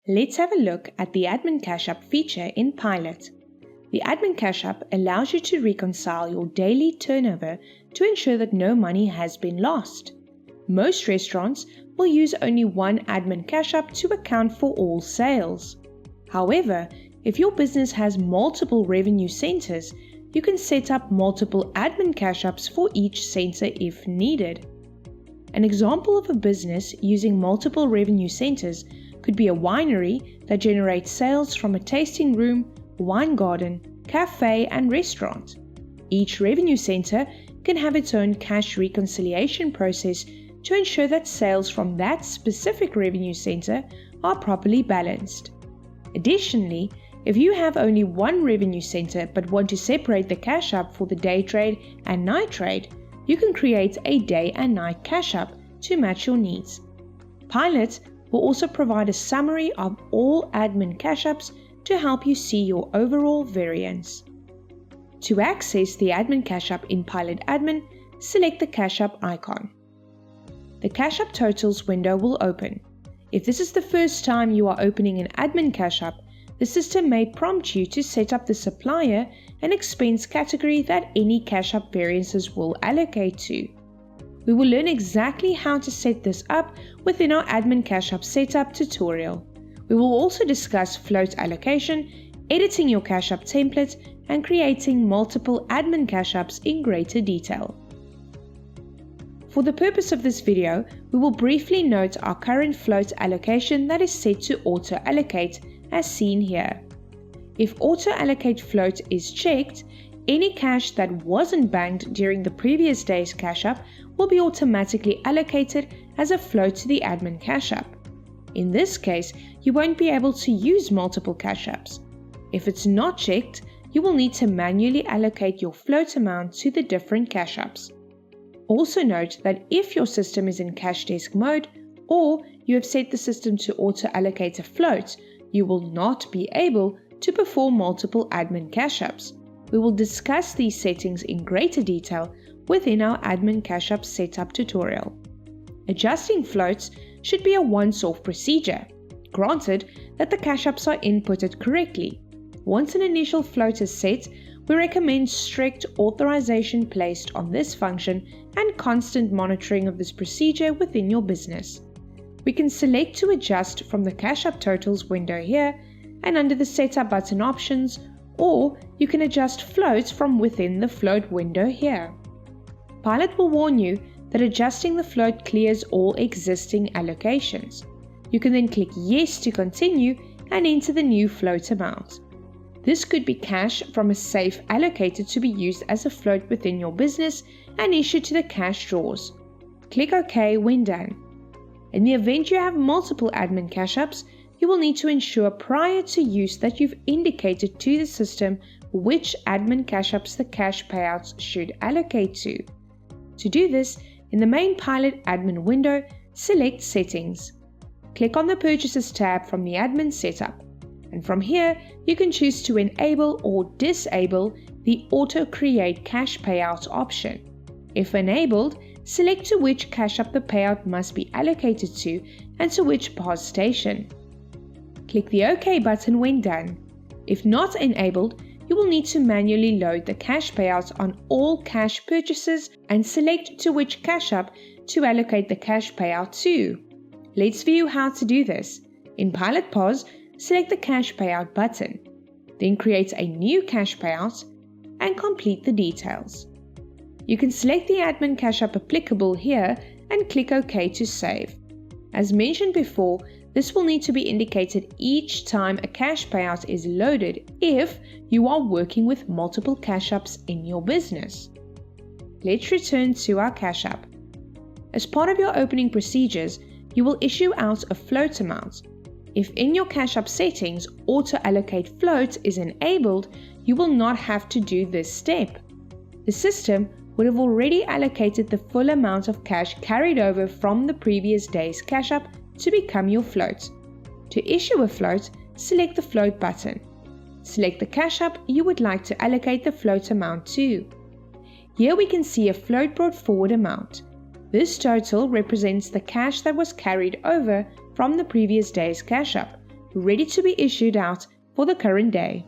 Let's have a look at the Admin Cashup feature in Pilot. The Admin Cashup allows you to reconcile your daily turnover to ensure that no money has been lost. Most restaurants will use only one Admin Cashup to account for all sales. However, if your business has multiple revenue centers, you can set up multiple Admin Cashups for each center if needed. An example of a business using multiple revenue centers could be a winery that generates sales from a tasting room, wine garden, cafe, and restaurant. Each revenue center can have its own cash reconciliation process to ensure that sales from that specific revenue center are properly balanced. Additionally, if you have only one revenue center but want to separate the cash up for the day trade and night trade, you can create a day and night cash up to match your needs. Pilot will also provide a summary of all admin cash ups to help you see your overall variance. To access the admin cash up in Pilot Admin, select the cash up icon. The cash up totals window will open. If this is the first time you are opening an admin cash up, the system may prompt you to set up the supplier and expense category that any cash up variances will allocate to. We will learn exactly how to set this up within our admin cash up setup tutorial. We will also discuss float allocation, editing your cash up template, and creating multiple admin cash ups in greater detail. For the purpose of this video, we will briefly note our current float allocation that is set to auto allocate as seen here. If auto allocate float is checked, any cash that wasn't banked during the previous day's cash up will be automatically allocated as a float to the admin cash up. In this case, you won't be able to use multiple cash ups. If it's not checked, you will need to manually allocate your float amount to the different cash ups. Also note that if your system is in cash desk mode or you have set the system to auto allocate a float, you will not be able to perform multiple admin cash ups. We will discuss these settings in greater detail within our admin cash up setup tutorial. Adjusting floats should be a once-off procedure, granted that the cash ups are inputted correctly. Once an initial float is set, we recommend strict authorization placed on this function and constant monitoring of this procedure within your business. We can select to adjust from the cash up totals window here and under the setup button options, or you can adjust floats from within the float window here. Pilot will warn you that adjusting the float clears all existing allocations. You can then click yes to continue and enter the new float amount. This could be cash from a safe allocated to be used as a float within your business and issued to the cash drawers. Click OK when done. In the event you have multiple admin cash ups, you will need to ensure prior to use that you've indicated to the system which admin cash ups the cash payouts should allocate to. To do this, in the main Pilot admin window, select Settings. Click on the Purchases tab from the admin setup, and from here you can choose to enable or disable the Auto Create Cash Payout option. If enabled, select to which cash up the payout must be allocated to and to which POS station. Click the OK button when done. If not enabled, you will need to manually load the cash payouts on all cash purchases and select to which cash up to allocate the cash payout to. Let's view how to do this. In Pilot POS, select the cash payout button. Then create a new cash payout and complete the details. You can select the admin cash up applicable here and click OK to save. As mentioned before, this will need to be indicated each time a cash payout is loaded if you are working with multiple cash ups in your business. Let's return to our cash up. As part of your opening procedures, you will issue out a float amount. If in your cash up settings auto allocate float is enabled, you will not have to do this step. The system would have already allocated the full amount of cash carried over from the previous day's cash up to become your float. To issue a float, select the float button. Select the cash up you would like to allocate the float amount to. Here we can see a float brought forward amount. This total represents the cash that was carried over from the previous day's cash up, ready to be issued out for the current day.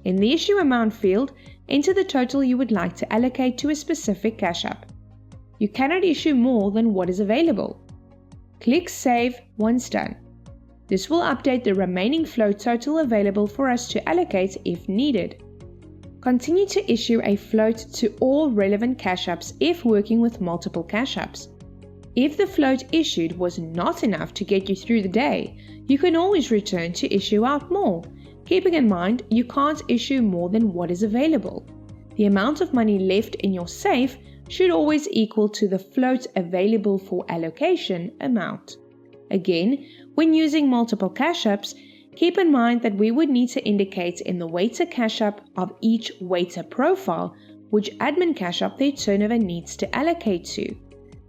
In the issue amount field, enter the total you would like to allocate to a specific Cashup. You cannot issue more than what is available. Click Save once done. This will update the remaining float total available for us to allocate if needed. Continue to issue a float to all relevant Cashups if working with multiple Cashups. If the float issued was not enough to get you through the day, you can always return to issue out more, keeping in mind you can't issue more than what is available. The amount of money left in your safe should always equal to the float available for allocation amount. Again, when using multiple Cashups, keep in mind that we would need to indicate in the waiter Cashup of each waiter profile which admin Cashup their turnover needs to allocate to.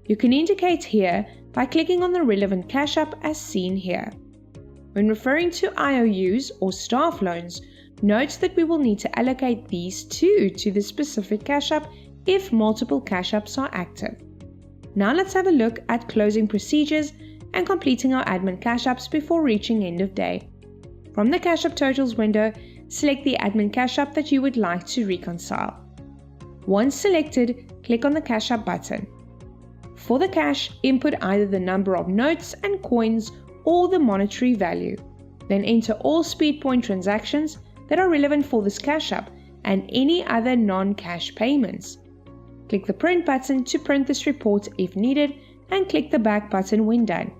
You can indicate here by clicking on the relevant Cashup as seen here. When referring to IOUs or staff loans, note that we will need to allocate these too to the specific Cashup if multiple Cashups are active. Now let's have a look at closing procedures and completing our admin Cashups before reaching end of day. From the Cashup Totals window, select the admin Cashup that you would like to reconcile. Once selected, click on the Cashup button. For the cash, input either the number of notes and coins or the monetary value. Then enter all SpeedPoint transactions that are relevant for this Cashup and any other non-cash payments. Click the Print button to print this report if needed and click the Back button when done.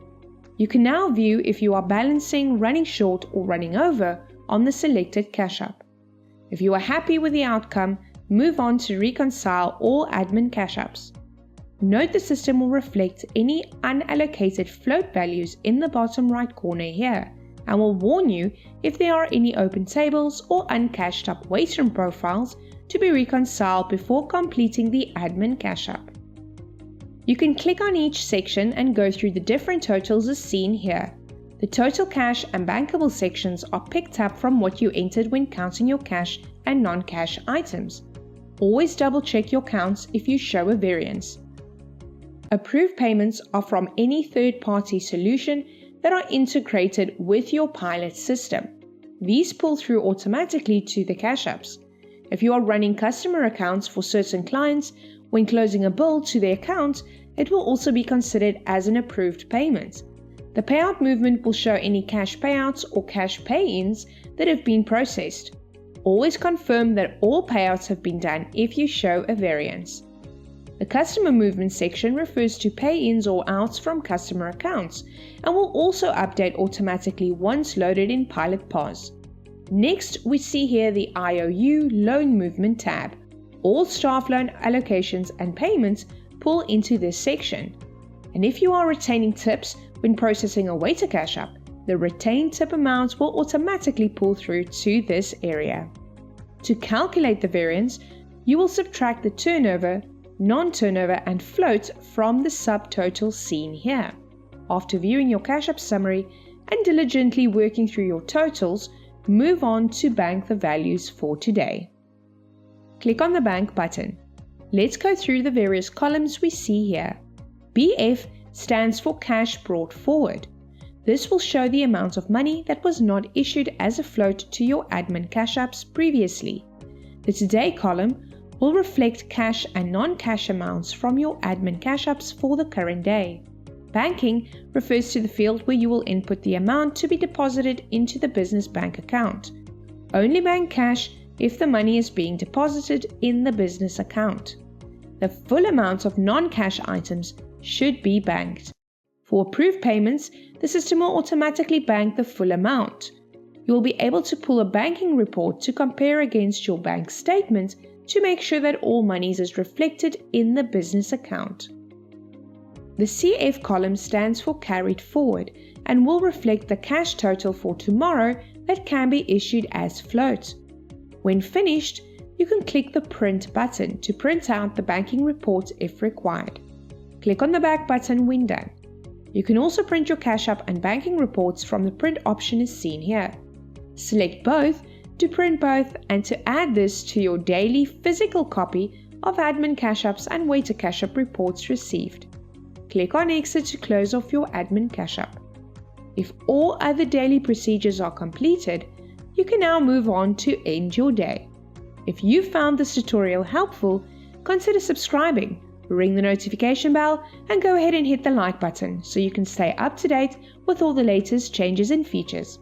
You can now view if you are balancing, running short or running over on the selected Cashup. If you are happy with the outcome, move on to reconcile all admin Cashups. Note the system will reflect any unallocated float values in the bottom right corner here and will warn you if there are any open tables or uncashed up waiter profiles to be reconciled before completing the admin Cashup. You can click on each section and go through the different totals as seen here. The total cash and bankable sections are picked up from what you entered when counting your cash and non-cash items. Always double check your counts if you show a variance. Approved payments are from any third-party solution that are integrated with your pilot system. These pull through automatically to the Cashups. If you are running customer accounts for certain clients, when closing a bill to their account, it will also be considered as an approved payment. The payout movement will show any cash payouts or cash pay-ins that have been processed. Always confirm that all payouts have been done if you show a variance. The customer movement section refers to pay-ins or outs from customer accounts and will also update automatically once loaded in Pilot POS. Next, we see here the IOU loan movement tab. All staff loan allocations and payments pull into this section. And if you are retaining tips when processing a waiter Cashup, the retained tip amounts will automatically pull through to this area. To calculate the variance, you will subtract the turnover, non-turnover and float from the subtotal seen here. After viewing your Cashup summary and diligently working through your totals, move on to bank the values for today. Click on the Bank button. Let's go through the various columns we see here. BF stands for Cash Brought Forward. This will show the amount of money that was not issued as a float to your admin Cashups previously. The Today column will reflect cash and non-cash amounts from your admin Cashups for the current day. Banking refers to the field where you will input the amount to be deposited into the business bank account. Only bank cash if the money is being deposited in the business account. The full amount of non-cash items should be banked. For approved payments, the system will automatically bank the full amount. You will be able to pull a banking report to compare against your bank statement to make sure that all monies is reflected in the business account. The CF column stands for Carried Forward and will reflect the cash total for tomorrow that can be issued as float. When finished, you can click the Print button to print out the banking report if required. Click on the Back button when done. You can also print your Cashup and banking reports from the print option as seen here. Select both to print both and to add this to your daily physical copy of admin Cashups and waiter Cashup reports received. Click on Exit to close off your admin Cashup. If all other daily procedures are completed, you can now move on to end your day. If you found this tutorial helpful, consider subscribing, ring the notification bell, and go ahead and hit the like button so you can stay up to date with all the latest changes and features.